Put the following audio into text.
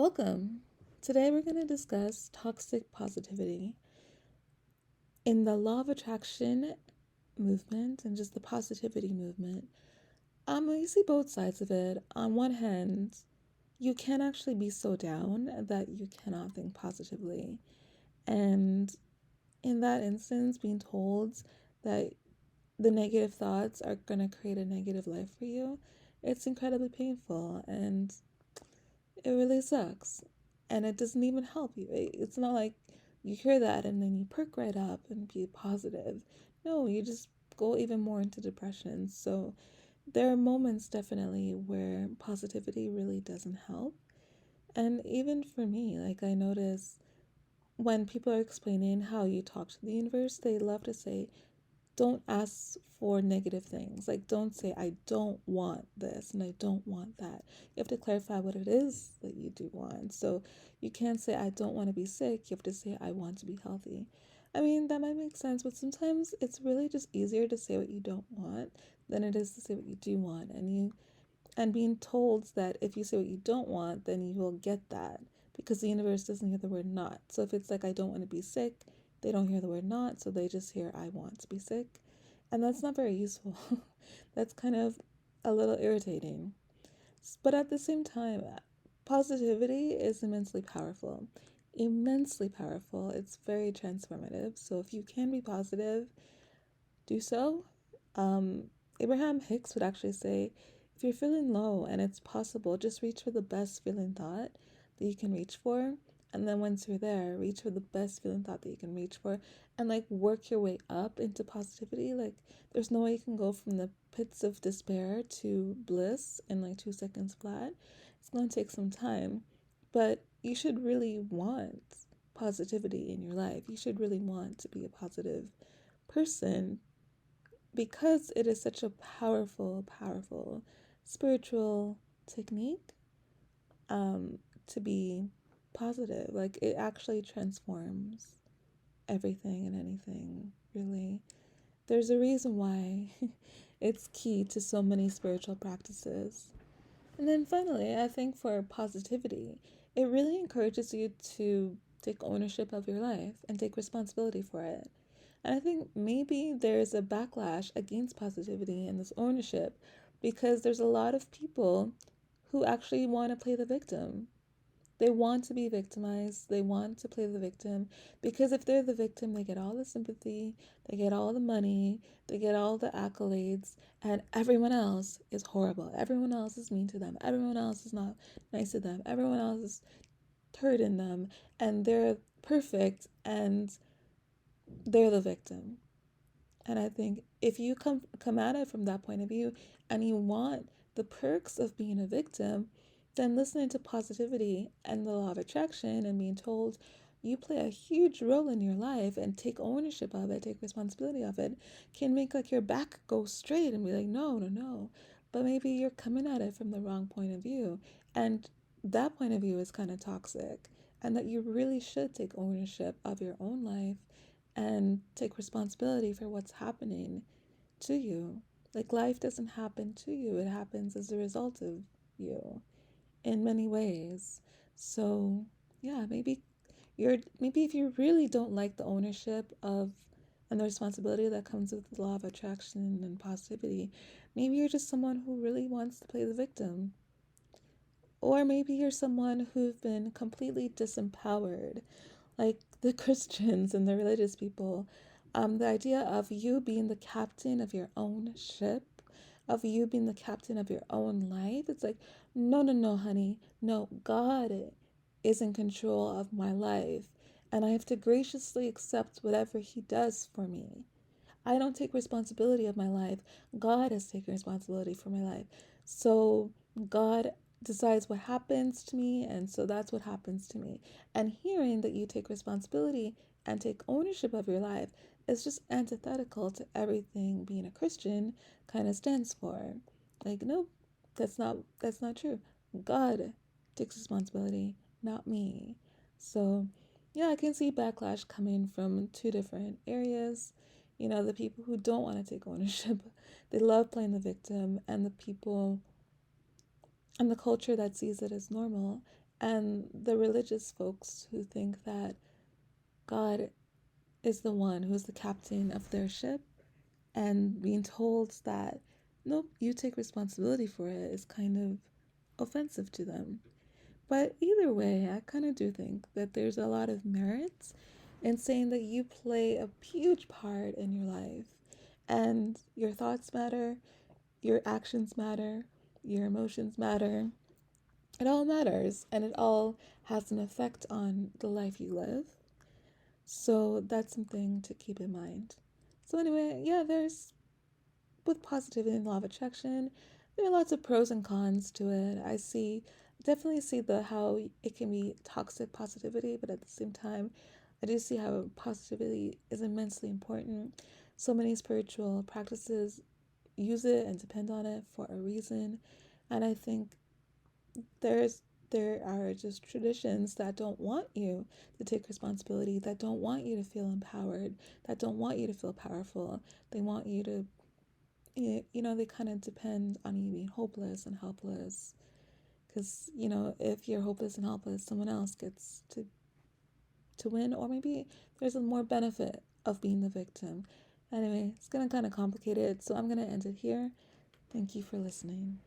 Welcome. Today we're going to discuss toxic positivity. In the law of attraction movement and just the positivity movement, you see both sides of it. On one hand, you can actually be so down that you cannot think positively. And in that instance, being told that the negative thoughts are going to create a negative life for you, it's incredibly painful and it really sucks. And it doesn't even help you. It's not like you hear that and then you perk right up and be positive. No, you just go even more into depression. So there are moments definitely where positivity really doesn't help. And even for me, like I notice when people are explaining how you talk to the universe, they love to say, don't ask for negative things. Like, don't say, I don't want this and I don't want that. You have to clarify what it is that you do want. So you can't say, I don't want to be sick. You have to say, I want to be healthy. I mean, that might make sense, but sometimes it's really just easier to say what you don't want than it is to say what you do want. And being told that if you say what you don't want, then you will get that because the universe doesn't hear the word not. So if it's like, I don't want to be sick, they don't hear the word not, so they just hear, I want to be sick. And that's not very useful. That's kind of a little irritating. But at the same time, positivity is immensely powerful. Immensely powerful. It's very transformative. So if you can be positive, do so. Um, Abraham Hicks would actually say, if you're feeling low and it's possible, just reach for the best feeling thought that you can reach for. And then once you're there, reach for the best feeling thought that you can reach for and like work your way up into positivity. Like, there's no way you can go from the pits of despair to bliss in like 2 seconds flat. It's going to take some time, but you should really want positivity in your life. You should really want to be a positive person because it is such a powerful, powerful spiritual technique um, to be positive. Like, it actually transforms everything and anything, really. There's a reason why it's key to so many spiritual practices. And then finally, I think for positivity, it really encourages you to take ownership of your life and take responsibility for it. And I think maybe there's a backlash against positivity and this ownership because there's a lot of people who actually want to play the victim. They want to be victimized. They want to play the victim because if they're the victim, they get all the sympathy, they get all the money, they get all the accolades, and everyone else is horrible. Everyone else is mean to them. Everyone else is not nice to them. Everyone else is hurting them, and they're perfect and they're the victim. And I think if you come at it from that point of view and you want the perks of being a victim, then listening to positivity and the law of attraction and being told you play a huge role in your life and take ownership of it, take responsibility of it, can make like your back go straight and be like, no, no, no. But maybe you're coming at it from the wrong point of view. And that point of view is kind of toxic. And that you really should take ownership of your own life and take responsibility for what's happening to you. Like, life doesn't happen to you, it happens as a result of you in many ways. So, yeah, maybe if you really don't like the ownership of and the responsibility that comes with the law of attraction and positivity, maybe you're just someone who really wants to play the victim. Or maybe you're someone who've been completely disempowered, like the Christians and the religious people. The idea of you being the captain of your own ship, of you being the captain of your own life. It's like, no, no, no, honey. No, God is in control of my life. And I have to graciously accept whatever He does for me. I don't take responsibility of my life. God has taken responsibility for my life. So God decides what happens to me, and so that's what happens to me. And hearing that you take responsibility and take ownership of your life is just antithetical to everything being a Christian kind of stands for. Like, no, that's not true. God takes responsibility, not me. So yeah, I can see backlash coming from two different areas. The people who don't want to take ownership, they love playing the victim, and the people and the culture that sees it as normal. And the religious folks who think that God is the one who's the captain of their ship, and being told that, nope, you take responsibility for it, is kind of offensive to them. But either way, I kind of do think that there's a lot of merit in saying that you play a huge part in your life, and your thoughts matter, your actions matter, your emotions matter. It all matters, and it all has an effect on the life you live. So that's something to keep in mind. So anyway, yeah, there's, with positivity and law of attraction, there are lots of pros and cons to it. Definitely see the how it can be toxic positivity, but at the same time, I do see how positivity is immensely important. So many spiritual practices use it and depend on it for a reason. And I think there are just traditions that don't want you to take responsibility, that don't want you to feel empowered, that don't want you to feel powerful. They want you to, they kind of depend on you being hopeless and helpless. Because, if you're hopeless and helpless, someone else gets to win, or maybe there's a more benefit of being the victim. Anyway, it's getting kind of complicated, so I'm going to end it here. Thank you for listening.